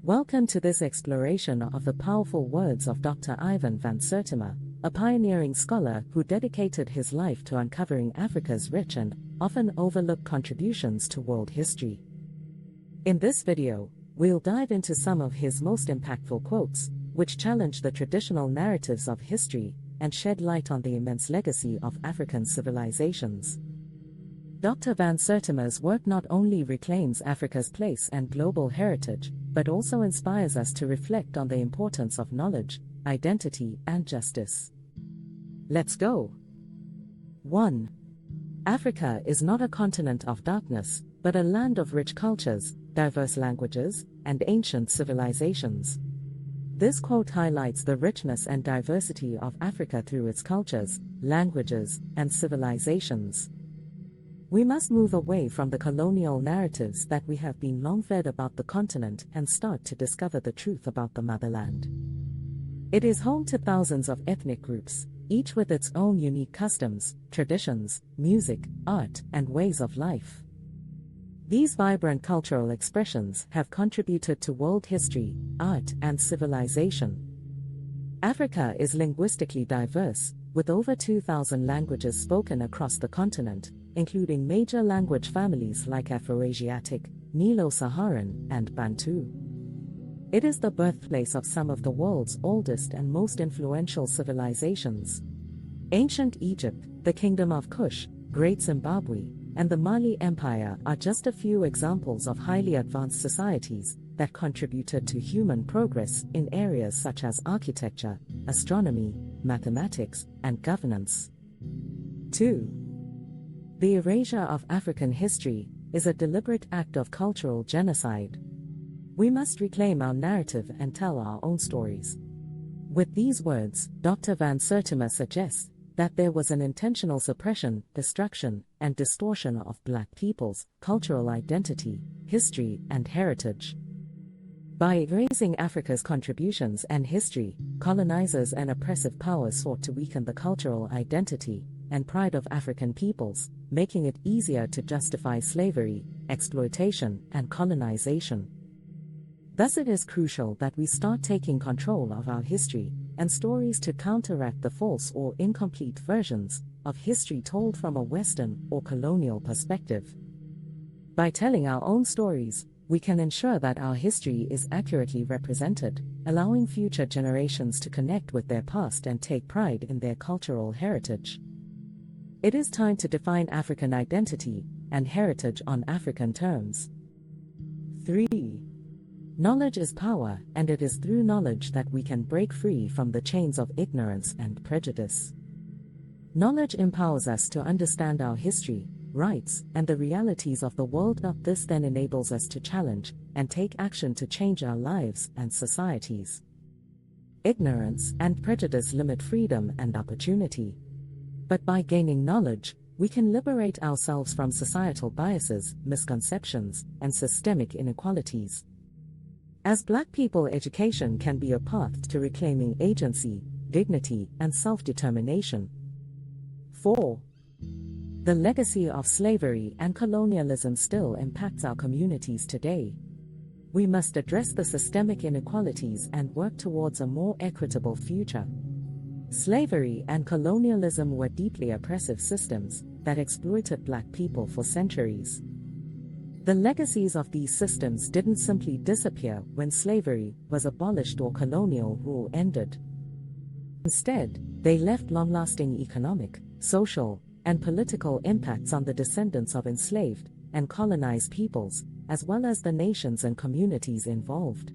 Welcome to this exploration of the powerful words of Dr. Ivan Van Sertima, a pioneering scholar who dedicated his life to uncovering Africa's rich and often overlooked contributions to world history. In this video, we'll dive into some of his most impactful quotes, which challenge the traditional narratives of history and shed light on the immense legacy of African civilizations. Dr. Van Sertima's work not only reclaims Africa's place and global heritage, but also inspires us to reflect on the importance of knowledge, identity, and justice. Let's go! 1. Africa is not a continent of darkness, but a land of rich cultures, diverse languages, and ancient civilizations. This quote highlights the richness and diversity of Africa through its cultures, languages, and civilizations. We must move away from the colonial narratives that we have been long fed about the continent and start to discover the truth about the motherland. It is home to thousands of ethnic groups, each with its own unique customs, traditions, music, art, and ways of life. These vibrant cultural expressions have contributed to world history, art, and civilization. Africa is linguistically diverse, with over 2,000 languages spoken across the continent, including major language families like Afroasiatic, Nilo-Saharan, and Bantu. It is the birthplace of some of the world's oldest and most influential civilizations. Ancient Egypt, the Kingdom of Kush, Great Zimbabwe, and the Mali Empire are just a few examples of highly advanced societies that contributed to human progress in areas such as architecture, astronomy, mathematics, and governance. 2. The erasure of African history is a deliberate act of cultural genocide. We must reclaim our narrative and tell our own stories. With these words, Dr. Van Sertima suggests that there was an intentional suppression, destruction, and distortion of Black people's cultural identity, history, and heritage. By erasing Africa's contributions and history, colonizers and oppressive powers sought to weaken the cultural identity and pride of African peoples, making it easier to justify slavery, exploitation, and colonization. Thus, it is crucial that we start taking control of our history and stories to counteract the false or incomplete versions of history told from a Western or colonial perspective. By telling our own stories, we can ensure that our history is accurately represented, allowing future generations to connect with their past and take pride in their cultural heritage. It is time to define African identity and heritage on African terms. 3. Knowledge is power, and it is through knowledge that we can break free from the chains of ignorance and prejudice. Knowledge empowers us to understand our history, rights, and the realities of the world. This then enables us to challenge and take action to change our lives and societies. Ignorance and prejudice limit freedom and opportunity. But by gaining knowledge, we can liberate ourselves from societal biases, misconceptions, and systemic inequalities. As Black people, education can be a path to reclaiming agency, dignity, and self-determination. 4. The legacy of slavery and colonialism still impacts our communities today. We must address the systemic inequalities and work towards a more equitable future. Slavery and colonialism were deeply oppressive systems that exploited Black people for centuries. The legacies of these systems didn't simply disappear when slavery was abolished or colonial rule ended. Instead, they left long-lasting economic, social, and political impacts on the descendants of enslaved and colonized peoples, as well as the nations and communities involved.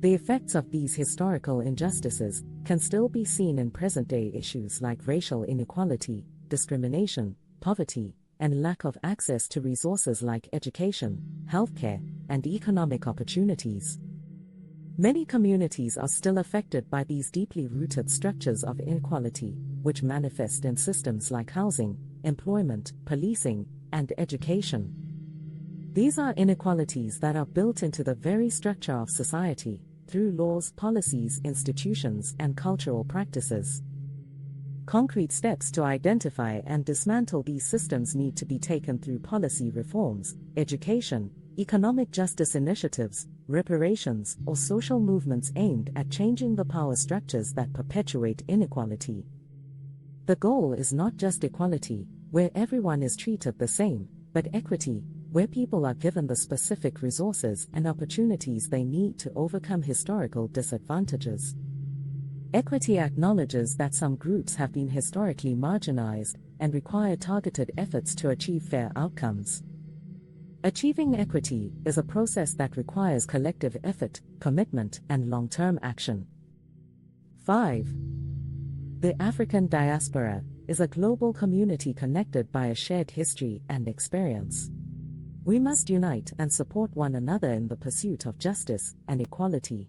The effects of these historical injustices can still be seen in present-day issues like racial inequality, discrimination, poverty, and lack of access to resources like education, healthcare, and economic opportunities. Many communities are still affected by these deeply rooted structures of inequality, which manifest in systems like housing, employment, policing, and education. These are inequalities that are built into the very structure of society, through laws, policies, institutions, and cultural practices. Concrete steps to identify and dismantle these systems need to be taken through policy reforms, education, economic justice initiatives, reparations, or social movements aimed at changing the power structures that perpetuate inequality. The goal is not just equality, where everyone is treated the same, but equity, where people are given the specific resources and opportunities they need to overcome historical disadvantages. Equity acknowledges that some groups have been historically marginalized and require targeted efforts to achieve fair outcomes. Achieving equity is a process that requires collective effort, commitment, and long-term action. 5. The African diaspora is a global community connected by a shared history and experience. We must unite and support one another in the pursuit of justice and equality.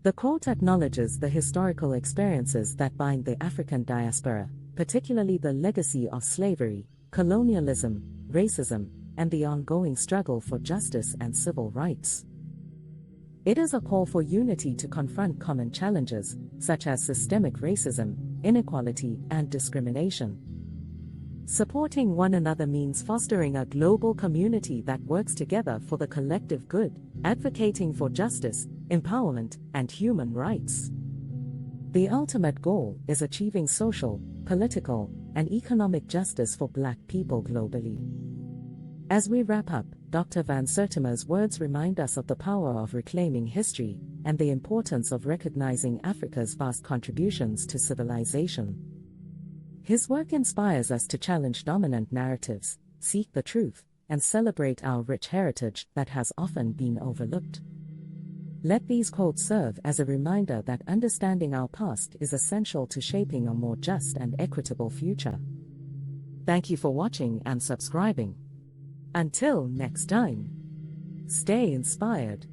The quote acknowledges the historical experiences that bind the African diaspora, particularly the legacy of slavery, colonialism, racism, and the ongoing struggle for justice and civil rights. It is a call for unity to confront common challenges, such as systemic racism, inequality, and discrimination. Supporting one another means fostering a global community that works together for the collective good, advocating for justice, empowerment, and human rights. The ultimate goal is achieving social, political, and economic justice for Black people globally. As we wrap up, Dr. Van Sertima's words remind us of the power of reclaiming history and the importance of recognizing Africa's vast contributions to civilization. His work inspires us to challenge dominant narratives, seek the truth, and celebrate our rich heritage that has often been overlooked. Let these quotes serve as a reminder that understanding our past is essential to shaping a more just and equitable future. Thank you for watching and subscribing. Until next time, stay inspired.